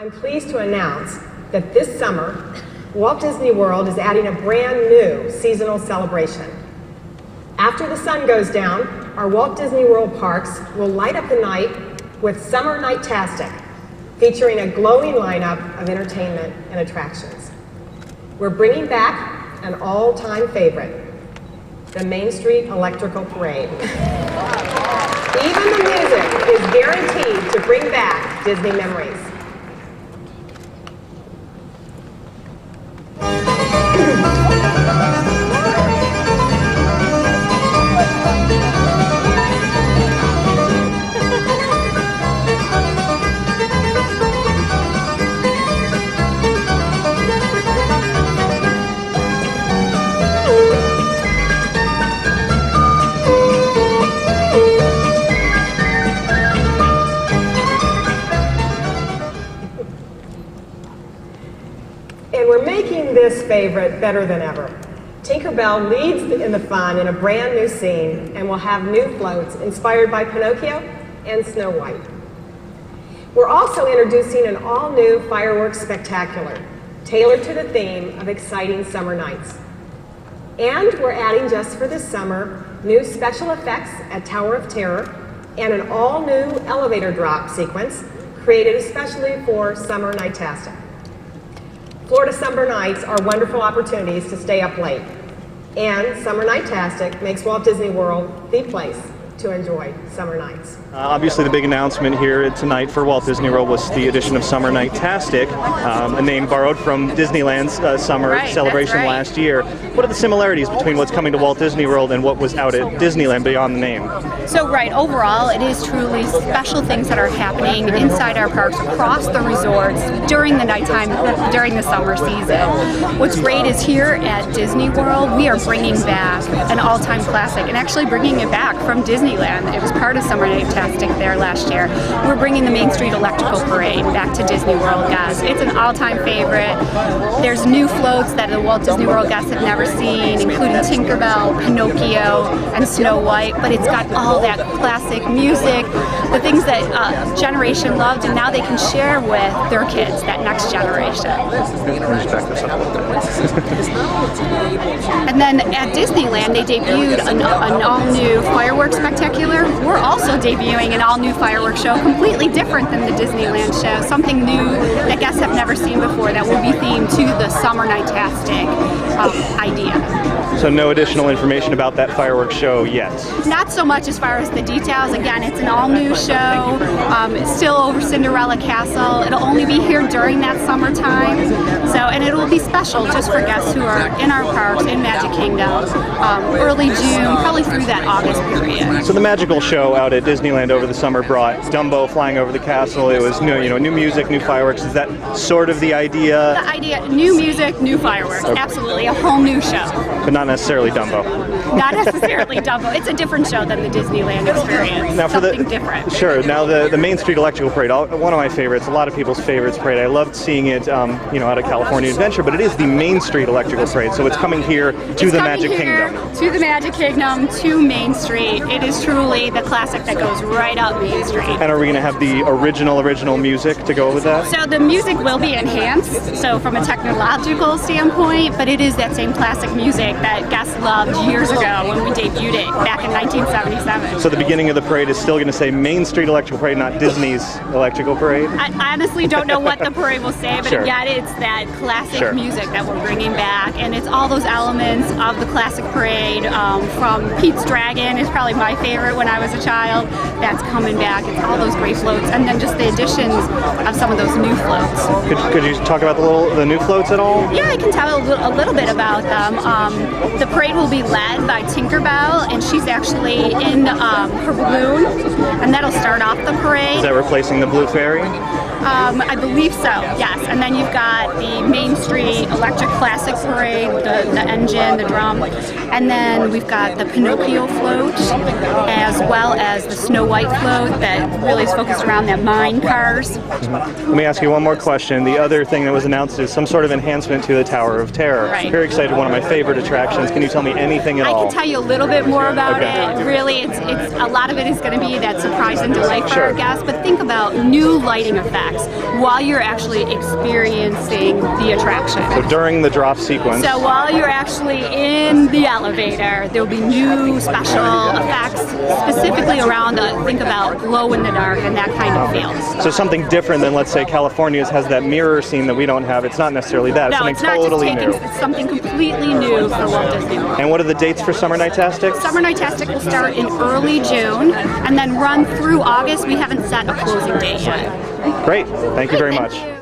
I'm pleased to announce that this summer, Walt Disney World is adding a brand new seasonal celebration. After the sun goes down, our Walt Disney World parks will light up the night with Summer Nightastic, featuring a glowing lineup of entertainment and attractions. We're bringing back an all-time favorite, the Main Street Electrical Parade. Even the music is guaranteed to bring back Disney memories. And we're making this favorite better than ever. Tinkerbell leads in the fun in a brand new scene and will have new floats inspired by Pinocchio and Snow White. We're also introducing an all-new fireworks spectacular, tailored to the theme of exciting summer nights. And we're adding, just for this summer, new special effects at Tower of Terror and an all-new elevator drop sequence created especially for Summer Nightastic. Florida summer nights are wonderful opportunities to stay up late, and Summer Nightastic makes Walt Disney World the place to enjoy summer nights. Obviously the big announcement here tonight for Walt Disney World was the addition of Summer Nightastic, a name borrowed from Disneyland's summer celebration last year. What are the similarities between what's coming to Walt Disney World and what was out at Disneyland beyond the name? So overall it is truly special things that are happening inside our parks across the resorts during the nighttime, during the summer season. What's great is here at Disney World we are bringing back an all-time classic and actually bringing it back from Disneyland. It was part of Summer Nightastic there last year. We're bringing the Main Street Electrical Parade back to Disney World guests. It's an all-time favorite. There's new floats that the Walt Disney World guests have never seen, including Tinkerbell, Pinocchio, and Snow White, but it's got all that classic music, the things that generation loved, and now they can share with their kids, that next generation. And then at Disneyland, they debuted an all-new fireworks spectacular. We're also debuting an all-new fireworks show, completely different than the Disneyland show, something new that guests have never seen before that will be themed to the Summer Nightastic idea. So no additional information about that fireworks show yet? Not so much as far as the details. Again, it's an all-new show. It's still over Cinderella Castle. It'll only be here during that summertime. And it will be special just for guests who are in our parks in Magic Kingdom, early June, probably through that August period. So the magical show out at Disneyland over the summer brought Dumbo flying over the castle. It was new music, new fireworks. Is that sort of the idea? The idea, new music, new fireworks. Okay. Absolutely, a whole new show. But not necessarily Dumbo. Not necessarily Dumbo. It's a different show than the Disneyland experience. Now something different. Sure. Now the Main Street Electrical Parade, one of my favorites, a lot of people's favorites parade. I loved seeing it, out of California Adventure, but it is the Main Street Electrical Parade, so it's coming here to the Magic Kingdom. To the Magic Kingdom, to Main Street. It is truly the classic that goes right up Main Street. And are we going to have the original music to go with that? So the music will be enhanced, so from a technological standpoint, but it is that same classic music that guests loved years ago when we debuted it back in 1977. So the beginning of the parade is still going to say Main Street Electrical Parade, not Disney's Electrical Parade? I honestly don't know what the parade will say, but again, it's that classic music that we're bringing back, and it's all those elements of the classic parade, from Pete's Dragon is probably my favorite when I was a child. That's coming back. It's all those great floats, and then just the additions of some of those new floats. Could you talk about the new floats at all? Yeah, I can tell a little bit about them. The parade will be led by Tinkerbell, and she's actually in her balloon, and that'll start off the parade. Is that replacing the Blue Fairy? I believe so, yes. And then you've got the Main Street Electric Classic Parade, the engine, the drum, and then we've got the Pinocchio float, as well as the Snow White float that really is focused around that mine cars. Let me ask you one more question. The other thing that was announced is some sort of enhancement to the Tower of Terror. Right. Very excited, one of my favorite attractions. Can you tell me anything at all? I can tell you a little bit more about it. Really, it's a lot of it is going to be that surprise and delight for our guests, but think about new lighting effects. effects while you're actually experiencing the attraction. So during the drop sequence. So while you're actually in the elevator, there'll be new special effects specifically around think about glow in the dark and that kind of feel. So something different than, let's say, California's has that mirror scene that we don't have. It's not necessarily that. No, it's it's not totally just taking, new. it's something completely new for Walt Disney World. And what are the dates for Summer Nightastic? Summer Nightastic will start in early June and then run through August. We haven't set a closing date yet. Great. Thank you very Thank much. you.